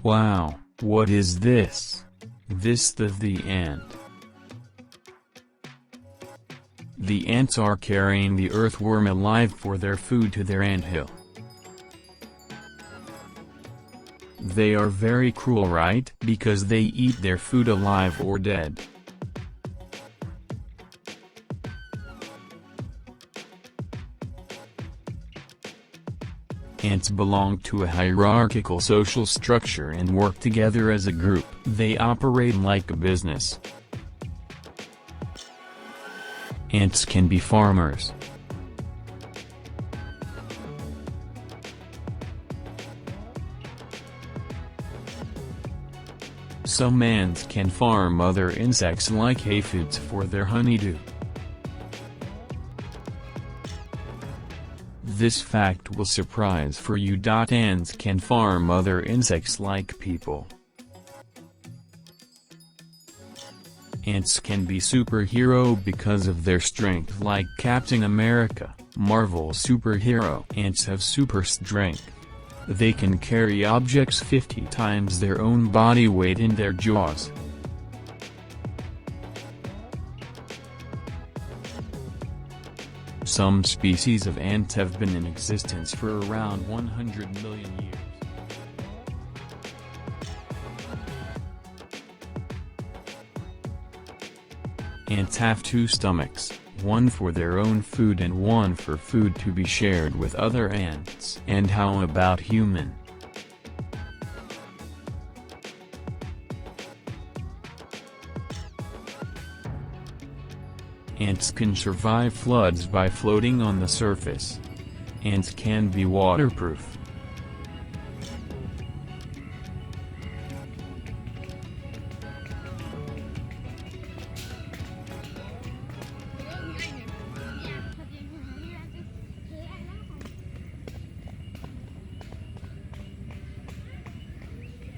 Wow, what is this? The ant. The ants are carrying the earthworm alive for their food to their anthill. They are very cruel, right? Because they eat their food alive or dead. Ants belong to a hierarchical social structure and work together as a group. They operate like a business. Ants can be farmers. Some ants can farm other insects like aphids for their honeydew. This fact will surprise for you. Ants can farm other insects like people. Ants can be superhero because of their strength, like Captain America, Marvel's superhero. Ants have super strength. They can carry objects 50 times their own body weight in their jaws. Some species of ants have been in existence for around 100 million years. Ants have two stomachs, one for their own food and one for food to be shared with other ants. And how about human? Ants can survive floods by floating on the surface. Ants can be waterproof.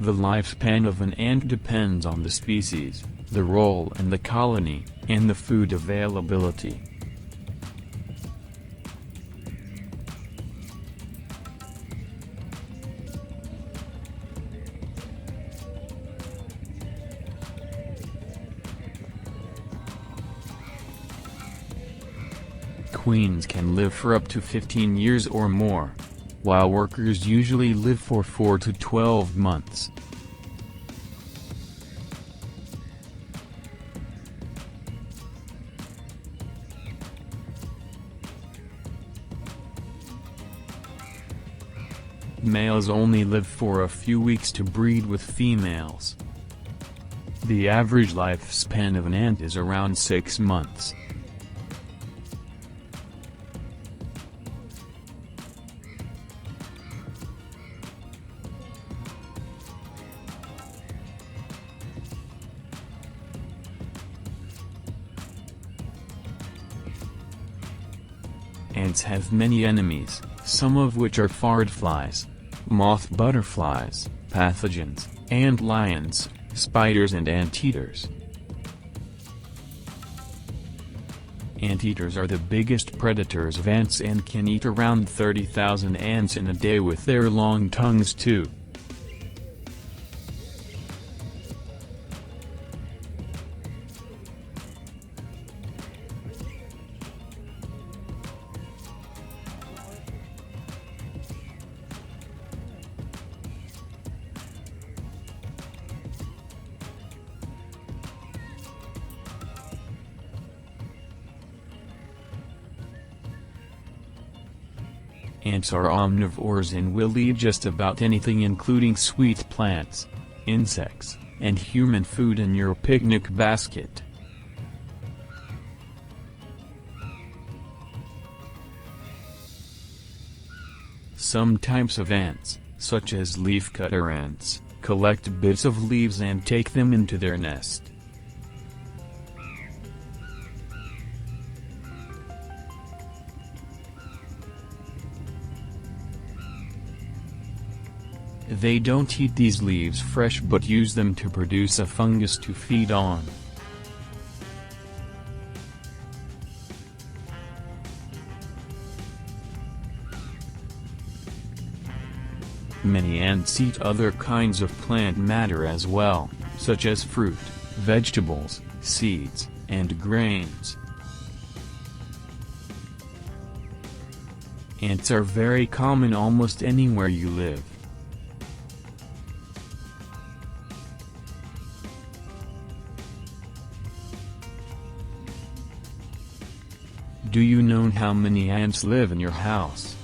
The lifespan of an ant depends on the species, the role in the colony, and the food availability. Queens can live for up to 15 years or more, while workers usually live for 4 to 12 months. Males only live for a few weeks to breed with females. The average lifespan of an ant is around 6 months. Ants have many enemies, some of which are flies, moth butterflies, pathogens, ant lions, spiders and anteaters. Anteaters are the biggest predators of ants and can eat around 30,000 ants in a day with their long tongues too. Ants are omnivores and will eat just about anything, including sweet plants, insects, and human food in your picnic basket. Some types of ants, such as leafcutter ants, collect bits of leaves and take them into their nest. They don't eat these leaves fresh but use them to produce a fungus to feed on. Many ants eat other kinds of plant matter as well, such as fruit, vegetables, seeds, and grains. Ants are very common almost anywhere you live. Do you know how many ants live in your house?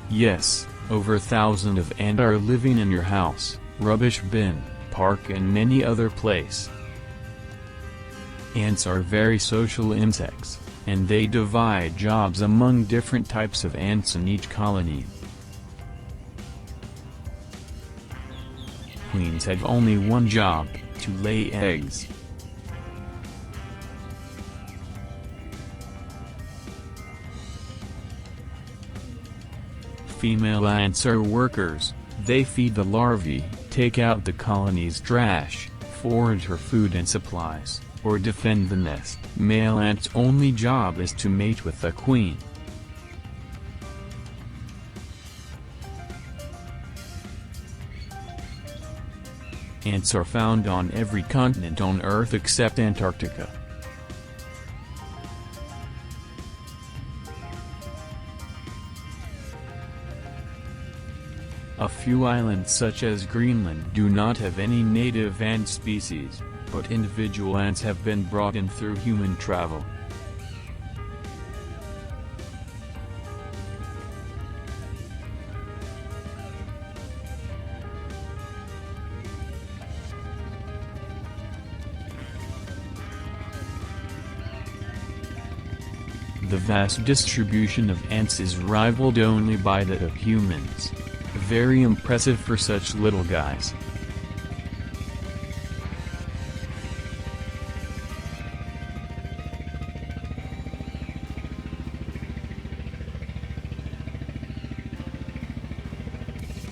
Yes, over 1,000 of ants are living in your house, rubbish bin, park and many other place. Ants are very social insects, and they divide jobs among different types of ants in each colony. Queens have only one job, to lay eggs. Female ants are workers. They feed the larvae, take out the colony's trash, forage for food and supplies, or defend the nest. Male ants' only job is to mate with the queen. Ants are found on every continent on Earth except Antarctica. A few islands such as Greenland do not have any native ant species, but individual ants have been brought in through human travel. The vast distribution of ants is rivaled only by that of humans. Very impressive for such little guys.